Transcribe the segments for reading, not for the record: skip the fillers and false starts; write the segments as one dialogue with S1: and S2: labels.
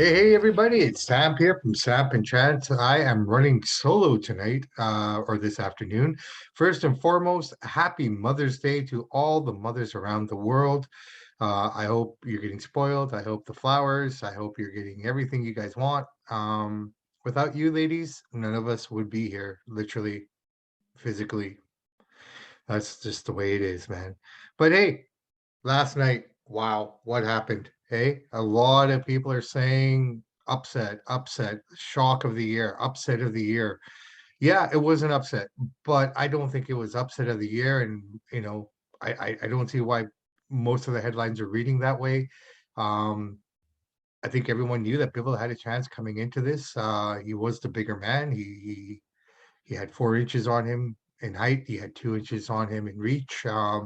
S1: Hey, everybody, it's Sam here from Samp&Chance. I am running solo tonight, or this afternoon. First and foremost, happy Mother's Day to all the mothers around the world. I hope you're getting spoiled. I hope the flowers. I hope you're getting everything you guys want. Without you, ladies, none of us would be here, literally, physically. That's just the way it is, man. But hey, last night, wow, what happened? Hey, a lot of people are saying upset, shock of the year, upset of the year. Yeah, it was an upset, but I don't think it was upset of the year. And, I don't see why most of the headlines are reading that way. Um, I think everyone knew that Bivol had a chance coming into this. He was the bigger man. He had 4 inches on him in height. He had 2 inches on him in reach. Canelo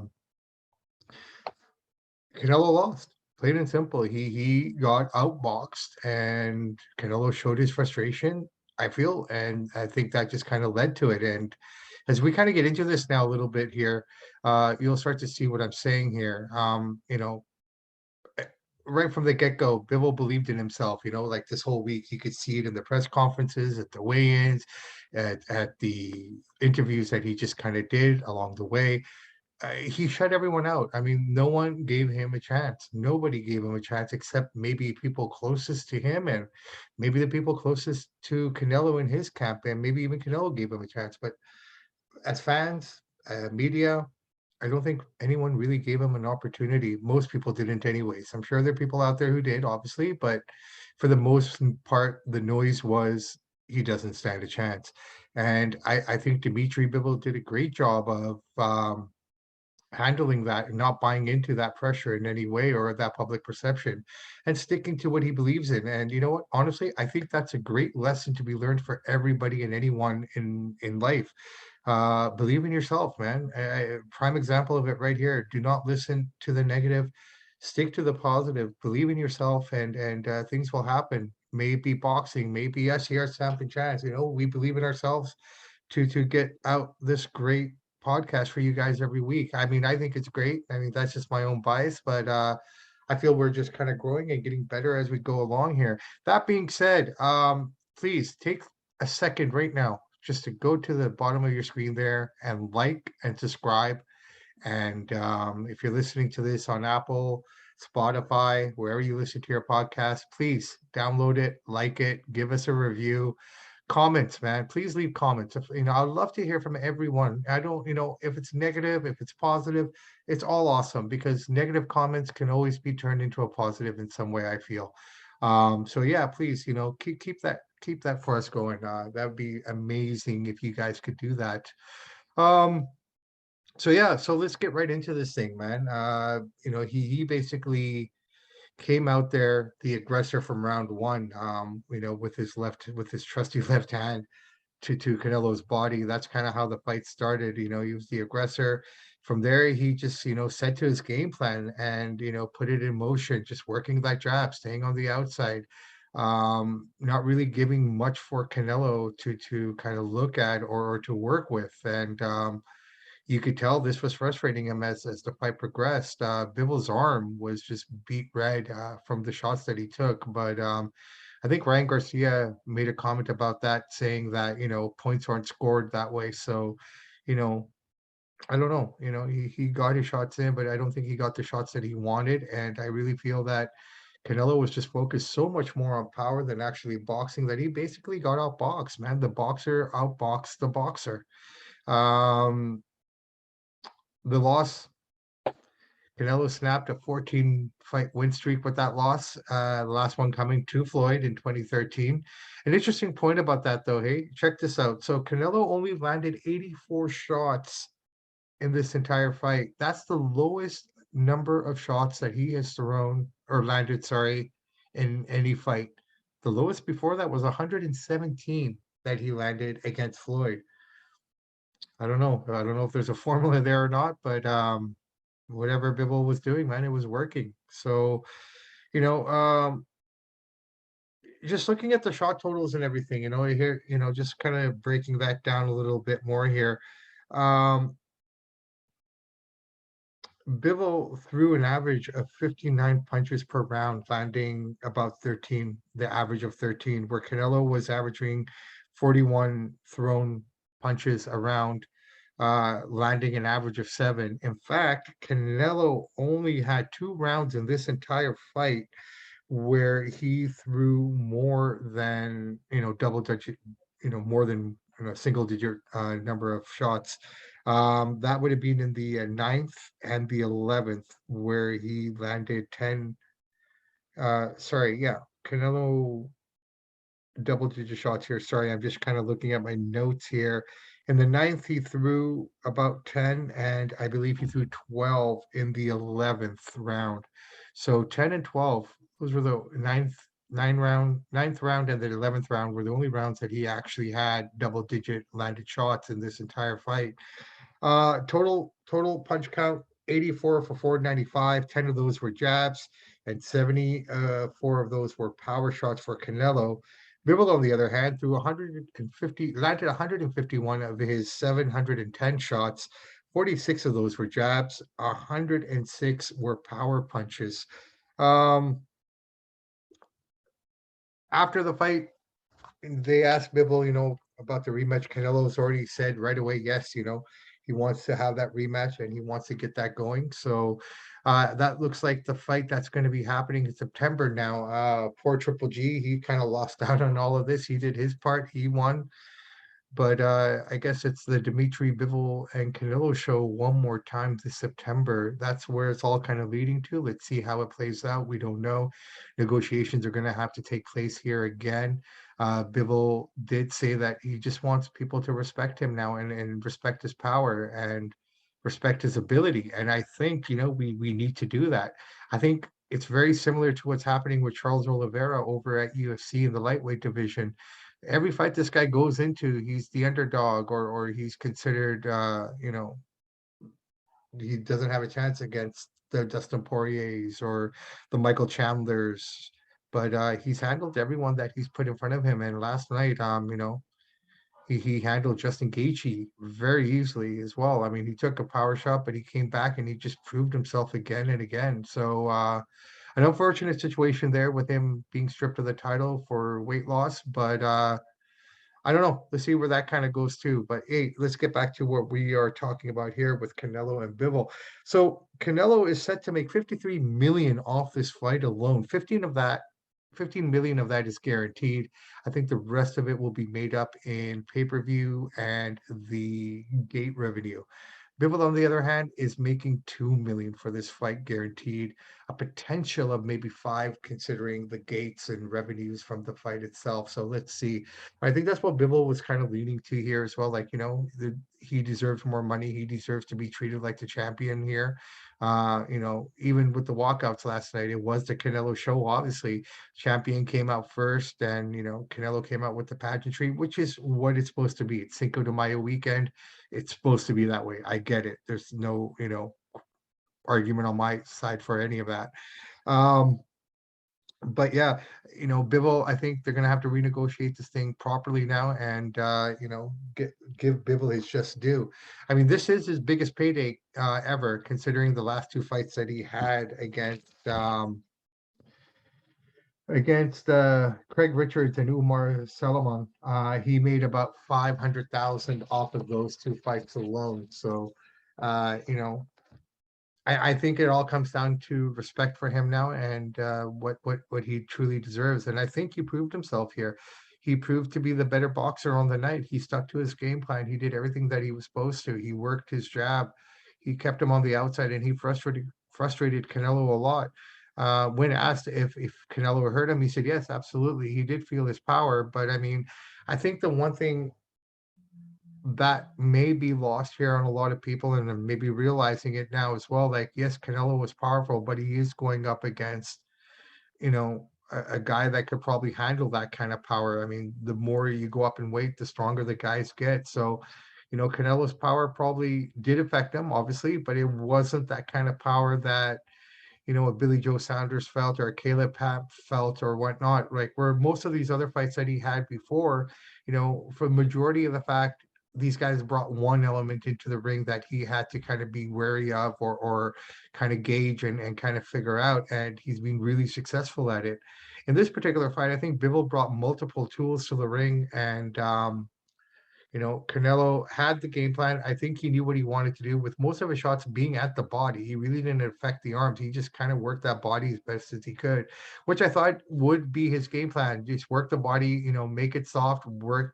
S1: lost. Plain and simple. He got outboxed, and Canelo showed his frustration, I feel, and I think that just kind of led to it. And as we kind of get into this now a little bit here, you'll start to see what I'm saying here. Right from the get-go, Bivol believed in himself, like this whole week. You could see it in the press conferences, at the weigh-ins, at the interviews that he just kind of did along the way. He shut everyone out. I mean, no one gave him a chance. Nobody gave him a chance except maybe people closest to him and maybe the people closest to Canelo in his camp, and maybe even Canelo gave him a chance. But as fans, media, I don't think anyone really gave him an opportunity. Most people didn't, anyways. I'm sure there are people out there who did, obviously, but for the most part, the noise was he doesn't stand a chance. And I think Dimitri Bivol did a great job of handling that and not buying into that pressure in any way or that public perception and sticking to what he believes in. And you know what? Honestly, I think that's a great lesson to be learned for everybody and anyone in life. Believe in yourself, man. Prime example of it right here. Do not listen to the negative. Stick to the positive. Believe in yourself, and things will happen. Maybe boxing, maybe us here at Samp&Chance. We believe in ourselves to get out this great podcast for you guys every week. I mean, I think it's great. I mean, that's just my own bias, but I feel we're just kind of growing and getting better as we go along here. That being said, please take a second right now just to go to the bottom of your screen there and like and subscribe. And if you're listening to this on Apple, Spotify, wherever you listen to your podcast, please download it, like it, give us a review. Comments, man. Please leave comments. I'd love to hear from everyone. I don't, if it's negative, if it's positive, it's all awesome because negative comments can always be turned into a positive in some way, I feel. So yeah, please, keep that for us going. That would be amazing if you guys could do that. Um, so yeah, so let's get right into this thing, man. He basically came out there the aggressor from round one, with his trusty left hand to Canelo's body. That's kind of how the fight started. He was the aggressor. From there, he just, set to his game plan and, put it in motion, just working that jab, staying on the outside, not really giving much for Canelo to kind of look at or to work with. And you could tell this was frustrating him as the fight progressed. Bivol's arm was just beat red from the shots that he took. But I think Ryan Garcia made a comment about that, saying that, points aren't scored that way. So, you know, I don't know. He got his shots in, but I don't think he got the shots that he wanted. And I really feel that Canelo was just focused so much more on power than actually boxing that he basically got outboxed, man. The boxer outboxed the boxer. Um, the loss, Canelo snapped a 14-fight win streak with that loss. The last one coming to Floyd in 2013. An interesting point about that, though. Hey, check this out. So Canelo only landed 84 shots in this entire fight. That's the lowest number of shots that he has thrown or landed, sorry, in any fight. The lowest before that was 117 that he landed against Floyd. I don't know. I don't know if there's a formula there or not, but whatever Bivol was doing, man, it was working. So, you know, just looking at the shot totals and everything, here, just kind of breaking that down a little bit more here. Um, Bivol threw an average of 59 punches per round, landing about 13, the average of 13, where Canelo was averaging 41 thrown punches a round, landing an average of 7. In fact, Canelo only had 2 rounds in this entire fight where he threw more than, double digit, more than, single digit number of shots. That would have been in the ninth and the 11th, where he landed 10. Sorry, yeah, Canelo double digit shots here. Sorry, I'm just kind of looking at my notes here. In the ninth, he threw about 10, and I believe he threw 12 in the 11th round. So 10 and 12, those were the ninth round and the 11th round were the only rounds that he actually had double digit landed shots in this entire fight. Total punch count 84 for 495. 10 of those were jabs, and 74 of those were power shots for Canelo. Bivol, on the other hand, threw 150, landed 151 of his 710 shots. 46 of those were jabs. 106 were power punches. Um, After the fight, they asked Bivol, about the rematch. Canelo's already said right away, yes, he wants to have that rematch and he wants to get that going. So that looks like the fight that's going to be happening in September now. Poor Triple G, he kind of lost out on all of this. He did his part, he won. But I guess it's the Dimitri Bivol and Canelo show one more time this September. That's where it's all kind of leading to. Let's see how it plays out. We don't know. Negotiations are going to have to take place here again. Bivol did say that he just wants people to respect him now and respect his power and respect his ability. And I think, we need to do that. I think it's very similar to what's happening with Charles Oliveira over at UFC in the lightweight division. Every fight this guy goes into, he's the underdog, or he's considered, he doesn't have a chance against the Dustin Poiriers or the Michael Chandlers. But he's handled everyone that he's put in front of him. And last night, he handled Justin Gaethje very easily as well. I mean, he took a power shot, but he came back and he just proved himself again and again. So an unfortunate situation there with him being stripped of the title for weight loss, but I don't know. Let's see where that kind of goes too. But hey, let's get back to what we are talking about here with Canelo and Bivol. So Canelo is set to make 53 million off this fight alone. 15 million of that is guaranteed. I think the rest of it will be made up in pay-per-view and the gate revenue. Bivol, on the other hand, is making 2 million for this fight guaranteed, a potential of maybe 5 considering the gates and revenues from the fight itself. So let's see. I think that's what Bivol was kind of leaning to here as well. Like, he deserves more money. He deserves to be treated like the champion here. Even with the walkouts last night, it was the Canelo show. Obviously, champion came out first, and Canelo came out with the pageantry, which is what it's supposed to be. It's Cinco de Mayo weekend. It's supposed to be that way. I get it. There's no, argument on my side for any of that. Um, but yeah, Bivol, I think they're gonna have to renegotiate this thing properly now and give Bivol his just due. I mean, this is his biggest payday ever, considering the last 2 fights that he had against Craig Richards and Umar Salaman. He made about 500,000 off of those 2 fights alone. So, I think it all comes down to respect for him now and what he truly deserves. And I think he proved himself here. He proved to be the better boxer on the night. He stuck to his game plan. He did everything that he was supposed to. He worked his jab. He kept him on the outside, and he frustrated Canelo a lot. When asked if Canelo hurt him, he said yes, absolutely. He did feel his power, but I mean, I think the one thing that may be lost here on a lot of people, and then maybe realizing it now as well. Like, yes, Canelo was powerful, but he is going up against, a guy that could probably handle that kind of power. I mean, the more you go up in weight, the stronger the guys get. So, Canelo's power probably did affect him, obviously, but it wasn't that kind of power that, a Billy Joe Saunders felt or a Caleb Pap felt or whatnot. Like, where most of these other fights that he had before, for the majority of the fact these guys brought one element into the ring that he had to kind of be wary of, or kind of gauge and kind of figure out, and he's been really successful at it. In this particular fight, I think Bivol brought multiple tools to the ring, and Canelo had the game plan. I think he knew what he wanted to do with most of his shots being at the body. He really didn't affect the arms. He just kind of worked that body as best as he could, which I thought would be his game plan. Just work the body, make it soft,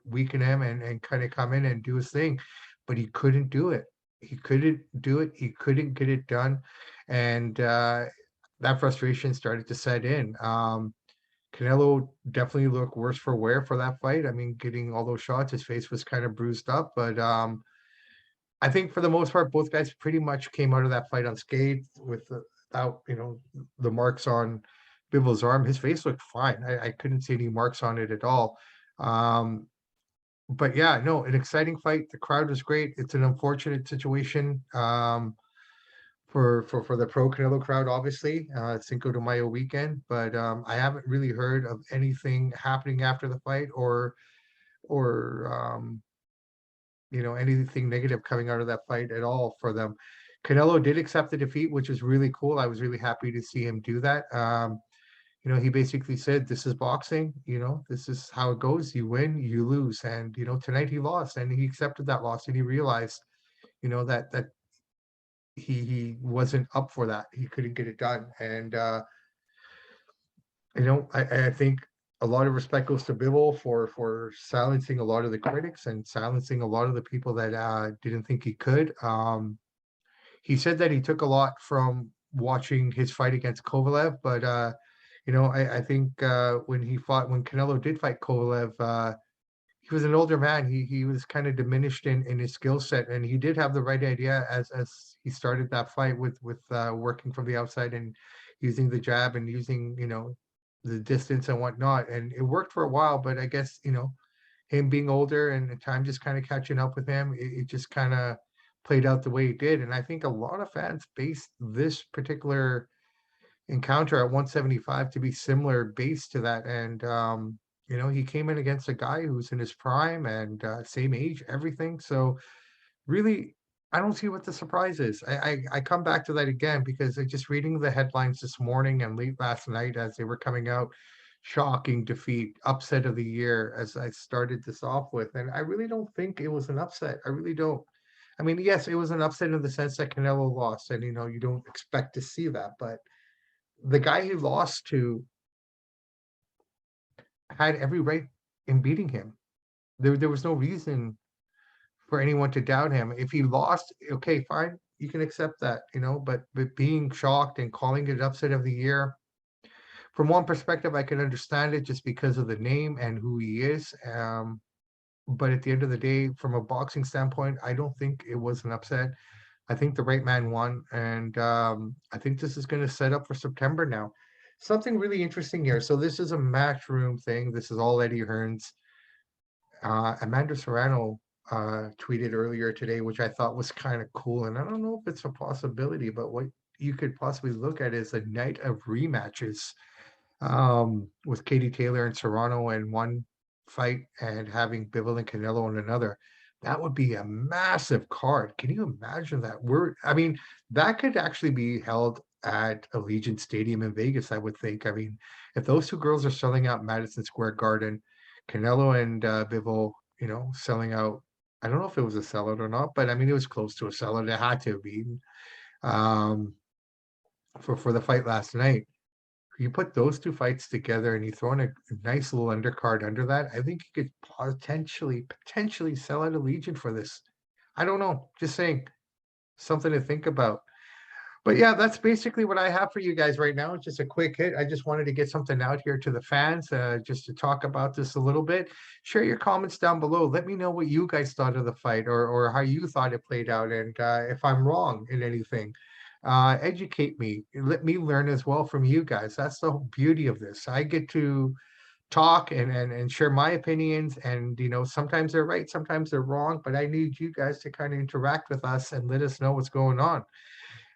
S1: weaken him, and kind of come in and do his thing. But he couldn't do it. He couldn't do it. He couldn't get it done. And that frustration started to set in. Canelo definitely looked worse for wear for that fight. I mean, getting all those shots, his face was kind of bruised up. But I think for the most part, both guys pretty much came out of that fight unscathed without, the marks on Bivol's arm. His face looked fine. I couldn't see any marks on it at all. But yeah, no, an exciting fight. The crowd was great. It's an unfortunate situation. For the pro Canelo crowd, obviously, Cinco de Mayo weekend. But I haven't really heard of anything happening after the fight, or anything negative coming out of that fight at all for them. Canelo did accept the defeat, which is really cool. I was really happy to see him do that. He basically said, "This is boxing. This is how it goes. You win, you lose." And tonight he lost, and he accepted that loss, and he realized, that he wasn't up for that. He couldn't get it done. And I think a lot of respect goes to Bivol for silencing a lot of the critics and silencing a lot of the people that didn't think he could. He said that he took a lot from watching his fight against Kovalev, but I think when Canelo did fight Kovalev, he was an older man. He was kind of diminished in his skill set, and he did have the right idea as he started that fight with working from the outside and using the jab and using the distance and whatnot, and it worked for a while. But I guess him being older and time just kind of catching up with him, it just kind of played out the way it did. And I think a lot of fans based this particular encounter at 175 to be similar base to that. And he came in against a guy who's in his prime and same age, everything. So really, I don't see what the surprise is. I come back to that again because I just reading the headlines this morning and late last night as they were coming out, shocking defeat, upset of the year, as I started this off with. And I really don't think it was an upset. I really don't. I mean, yes, it was an upset in the sense that Canelo lost, and you don't expect to see that, but the guy he lost to had every right in beating him. There was no reason for anyone to doubt him. If he lost, okay, fine, you can accept that, but being shocked and calling it upset of the year, from one perspective, I can understand it just because of the name and who he is. But at the end of the day, from a boxing standpoint, I don't think it was an upset. I think the right man won, and I think this is going to set up for September now. Something really interesting here. So this is a matchroom thing. This is all Eddie Hearns. Amanda Serrano tweeted earlier today, which I thought was kind of cool, and I don't know if it's a possibility, but what you could possibly look at is a night of rematches with Katie Taylor and Serrano in one fight and having Bivol and Canelo in another. That would be a massive card. Can you imagine that? That could actually be held at Allegiant Stadium in Vegas, I would think. I mean, if those two girls are selling out Madison Square Garden, Canelo and Bivol, selling out. I don't know if it was a sellout or not, but I mean, it was close to a sellout. It had to have been for the fight last night. You put those two fights together and you throw in a nice little undercard under that, I think you could potentially sell out a Legion for this. I don't know. Just saying, something to think about. But yeah, that's basically what I have for you guys right now. It's just a quick hit. I just wanted to get something out here to the fans, just to talk about this a little bit. Share your comments down below. Let me know what you guys thought of the fight, or how you thought it played out, and if I'm wrong in anything. Educate me. Let me learn as well from you guys. That's the beauty of this. I get to talk and share my opinions, and sometimes they're right, sometimes they're wrong, but I need you guys to kind of interact with us and let us know what's going on.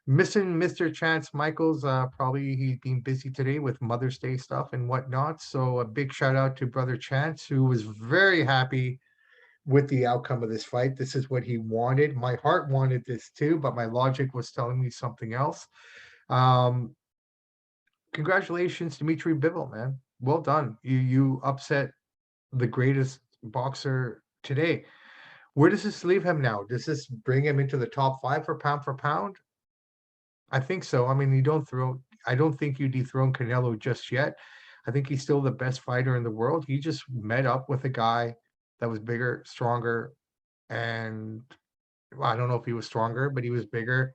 S1: Missing Mr. Chance Michaels, probably he's been busy today with Mother's Day stuff and whatnot. So a big shout out to Brother Chance, who was very happy with the outcome of this fight. This is what he wanted. My heart wanted this too, but my logic was telling me something else. Um, Congratulations, Dimitri Bivol, man. Well done. You upset the greatest boxer today. Where does this leave him now? Does this bring him into the top 5 for pound? I think so. I mean, I don't think you dethrone Canelo just yet. I think he's still the best fighter in the world. He just met up with a guy that was bigger, stronger, and well, I don't know if he was stronger, but he was bigger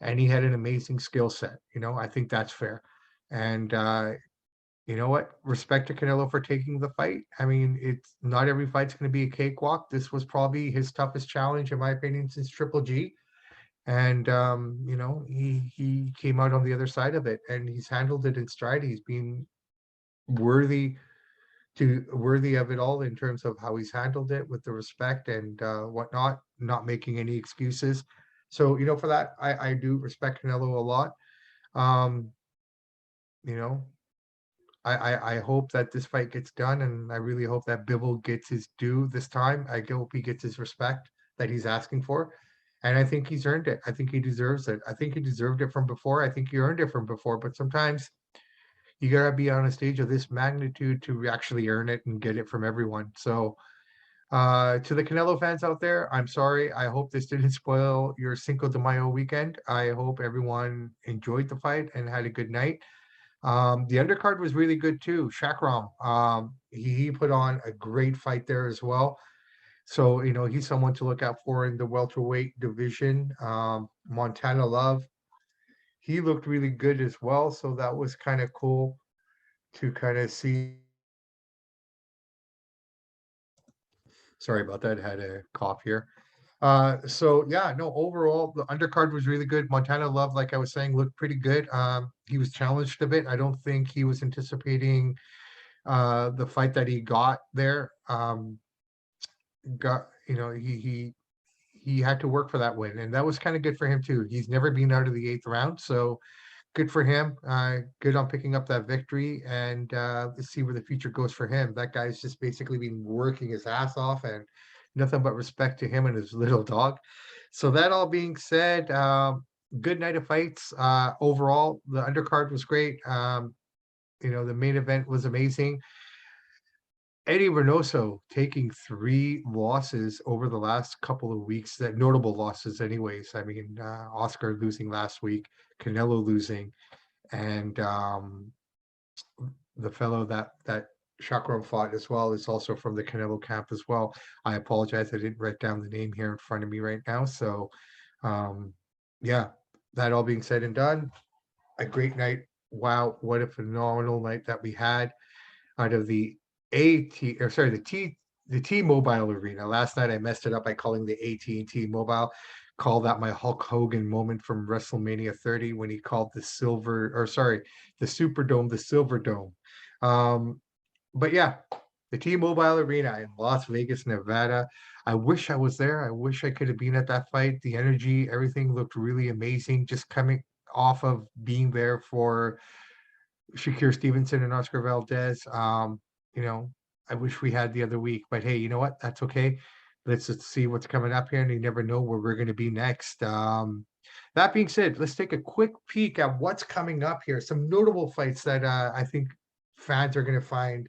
S1: and he had an amazing skill set. I think that's fair. And you know what? Respect to Canelo for taking the fight. I mean, it's not every fight's going to be a cakewalk. This was probably his toughest challenge, in my opinion, since Triple G. And he came out on the other side of it, and he's handled it in stride. He's been worthy worthy of it all in terms of how he's handled it with the respect and whatnot, not making any excuses. So for that, I do respect Canelo a lot. Um, you know, I hope that this fight gets done, and I really hope that Bivol gets his due this time. I hope he gets his respect that he's asking for. And I think he's earned it. I think he deserves it. I think he deserved it from before. I think he earned it from before. But sometimes you gotta be on a stage of this magnitude to actually earn it and get it from everyone. So to the Canelo fans out there, I'm sorry. I hope this didn't spoil your Cinco de Mayo weekend. I hope everyone enjoyed the fight and had a good night. The undercard was really good too. Shakram, he put on a great fight there as well. So, he's someone to look out for in the welterweight division. Montana Love, he looked really good as well. So that was kind of cool to kind of see. Sorry about that. Had a cough here. So yeah, no, overall the undercard was really good. Montana Love, like I was saying, looked pretty good. He was challenged a bit. I don't think he was anticipating the fight that he got there. Got he had to work for that win, and that was kind of good for him too. He's never been out of the 8th round, so good for him. Good on picking up that victory, and let's see where the future goes for him. That guy's just basically been working his ass off, and nothing but respect to him and his little dog. So that all being said, good night of fights. Overall, the undercard was great. The main event was amazing. Eddie Reynoso taking 3 losses over the last couple of weeks, that notable losses anyways. I mean, Oscar losing last week, Canelo losing, and the fellow that Chakram fought as well is also from the Canelo camp as well. I apologize, I didn't write down the name here in front of me right now. So, yeah, that all being said and done, a great night. Wow, what a phenomenal night that we had out of the the T-Mobile Arena. Last night I messed it up by calling the AT&T Mobile. Call that my Hulk Hogan moment from WrestleMania 30 when he called the Superdome the Silver Dome. But yeah, the T-Mobile Arena in Las Vegas, Nevada. I wish I was there. I wish I could have been at that fight. The energy, everything looked really amazing. Just coming off of being there for Shakir Stevenson and Oscar Valdez. You know, I wish we had the other week, but hey, you know what? That's okay. Let's just see what's coming up here, and you never know where we're going to be next. That being said, let's take a quick peek at what's coming up here. Some notable fights that I think fans are going to find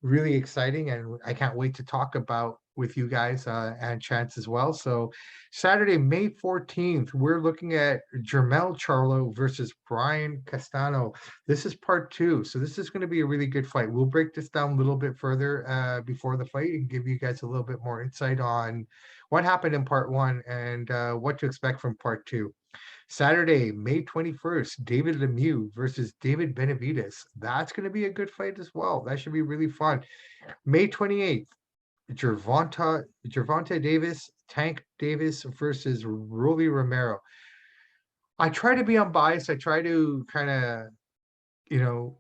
S1: really exciting, and I can't wait to talk about with you guys and Chance as well. So Saturday, May 14th, we're looking at Jermel Charlo versus Brian Castano. This is part 2. So this is going to be a really good fight. We'll break this down a little bit further before the fight and give you guys a little bit more insight on what happened in part 1 and what to expect from part 2. Saturday, May 21st, David Lemieux versus David Benavides. That's going to be a good fight as well. That should be really fun. May 28th, Gervonta Davis, Tank Davis versus Rolly Romero. I try to be unbiased. I try to kind of, you know,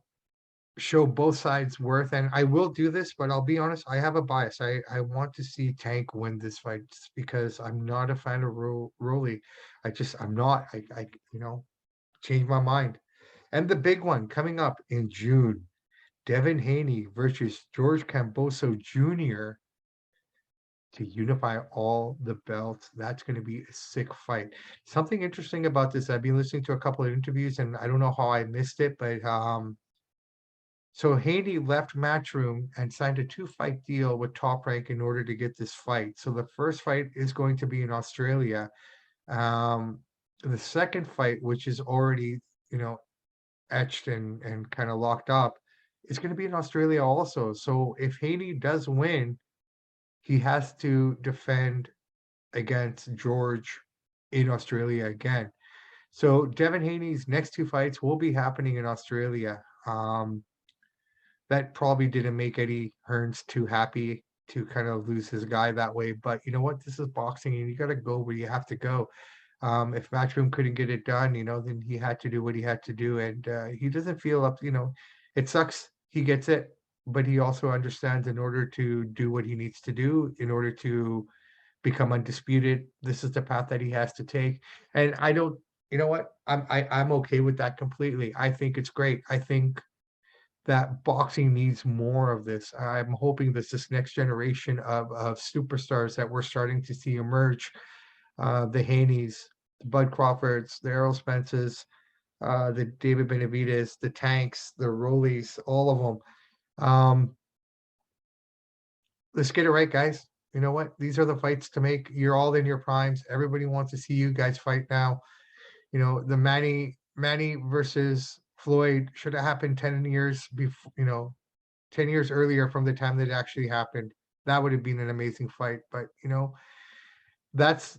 S1: show both sides worth, and I will do this, but I'll be honest, I have a bias. I want to see Tank win this fight just because I'm not a fan of Rolly. I'm not. I changed my mind. And the big one coming up in June, Devin Haney versus George Camboso Jr. to unify all the belts. That's going to be a sick fight. Something interesting about this, I've been listening to a couple of interviews, and I don't know how I missed it, but so Haney left Matchroom and signed a 2-fight deal with Top Rank in order to get this fight. So the first fight is going to be in Australia. Um, the second fight, which is already, you know, etched and kind of locked up, is going to be in Australia also. So if Haney does win, he has to defend against George in Australia again. So Devin Haney's next 2 fights will be happening in Australia. That probably didn't make Eddie Hearns too happy to kind of lose his guy that way. But you know what? This is boxing, and you got to go where you have to go. If Matchroom couldn't get it done, then he had to do what he had to do, and he doesn't feel up. It sucks. He gets it, but he also understands in order to do what he needs to do, in order to become undisputed, this is the path that he has to take. And I don't. You know what? I'm okay with that completely. I think it's great. I think that boxing needs more of this. I'm hoping that this next generation of superstars that we're starting to see emerge, the Haneys, the Bud Crawfords, the Errol Spences, the David Benavides, the Tanks, the Rollies, all of them. Let's get it right, guys. You know what? These are the fights to make. You're all in your primes. Everybody wants to see you guys fight now. The Manny versus Floyd should have happened 10 years before, 10 years earlier from the time that it actually happened. That would have been an amazing fight. But, that's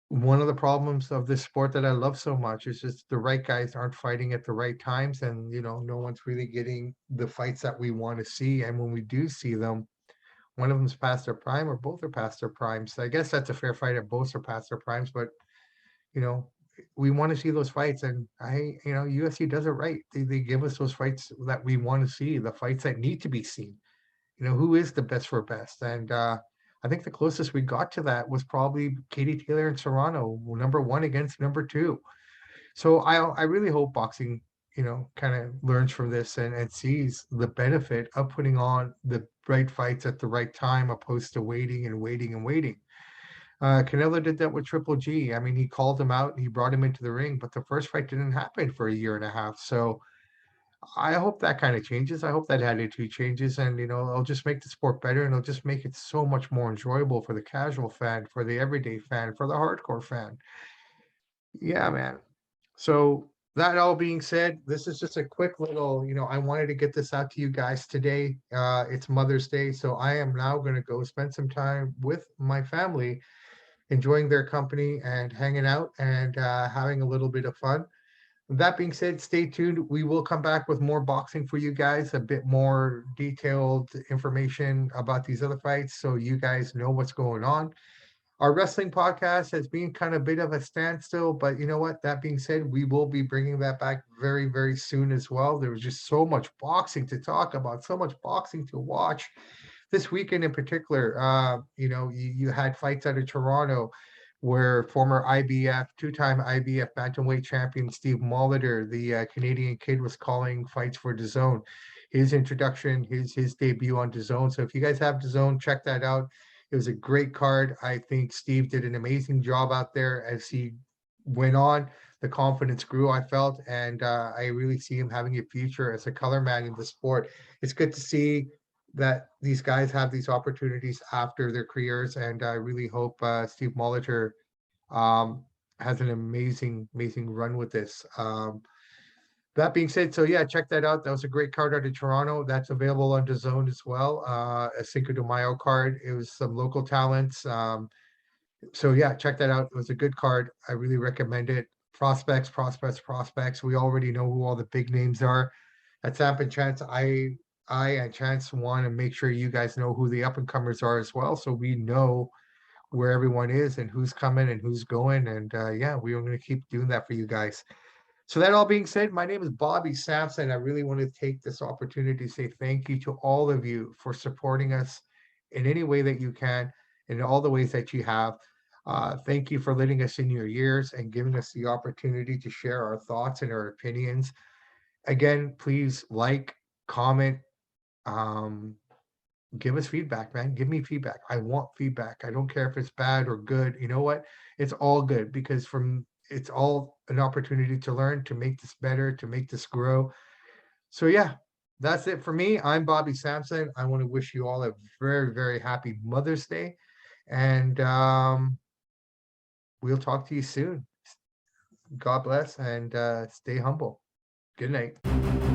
S1: one of the problems of this sport that I love so much. Is just the right guys aren't fighting at the right times. And, no one's really getting the fights that we want to see. And when we do see them, one of them's past their prime or both are past their primes. So I guess that's a fair fight if both are past their primes. But, you know, we want to see those fights. And UFC does it right. They give us those fights that we want to see, the fights that need to be seen. Who is the best for best? And I think the closest we got to that was probably Katie Taylor and Serrano, number one against number two. So I really hope boxing, kind of learns from this and sees the benefit of putting on the right fights at the right time, opposed to waiting and waiting and waiting. Canelo did that with Triple G. I mean, he called him out and he brought him into the ring, but the first fight didn't happen for a year and a half. So I hope that kind of changes. I hope that attitude changes, and it'll just make the sport better, and it'll just make it so much more enjoyable for the casual fan, for the everyday fan, for the hardcore fan. Yeah, man. So that all being said, this is just a quick little, I wanted to get this out to you guys today. It's Mother's Day, so I am now going to go spend some time with my family, enjoying their company and hanging out and having a little bit of fun. That being said, stay tuned. We will come back with more boxing for you guys, a bit more detailed information about these other fights so you guys know what's going on. Our wrestling podcast has been kind of a bit of a standstill, but you know what? That being said, we will be bringing that back very, very soon as well. There was just so much boxing to talk about, so much boxing to watch. This weekend in particular, you had fights out of Toronto where former IBF, two-time IBF bantamweight champion Steve Molitor, the Canadian kid, was calling fights for DAZN. His introduction, his debut on DAZN. So if you guys have DAZN, check that out. It was a great card. I think Steve did an amazing job out there as he went on. The confidence grew, I felt, and I really see him having a future as a color man in the sport. It's good to see that these guys have these opportunities after their careers, and I really hope Steve Molitor has an amazing, amazing run with this. That being said, so yeah, check that out. That was a great card out of Toronto. That's available on DAZN as well. A Cinco de Mayo card. It was some local talents. So yeah, check that out. It was a good card. I really recommend it. Prospects, prospects, prospects. We already know who all the big names are. At Samp&Chance, I and Chance want to make sure you guys know who the up and comers are as well, so we know where everyone is and who's coming and who's going. And yeah, we're going to keep doing that for you guys. So that all being said, my name is Bobby Sampson. I really want to take this opportunity to say thank you to all of you for supporting us in any way that you can, in all the ways that you have. Thank you for letting us in your ears and giving us the opportunity to share our thoughts and our opinions. Again, please like, comment, um, Give us feedback, man. Give me feedback. I want feedback. I don't care if it's bad or good. You know what? It's all good because it's all an opportunity to learn, to make this better, to make this grow. So yeah, that's it for me. I'm Bobby Sampson. I want to wish you all a very, very happy Mother's Day. And we'll talk to you soon. God bless and stay humble. Good night.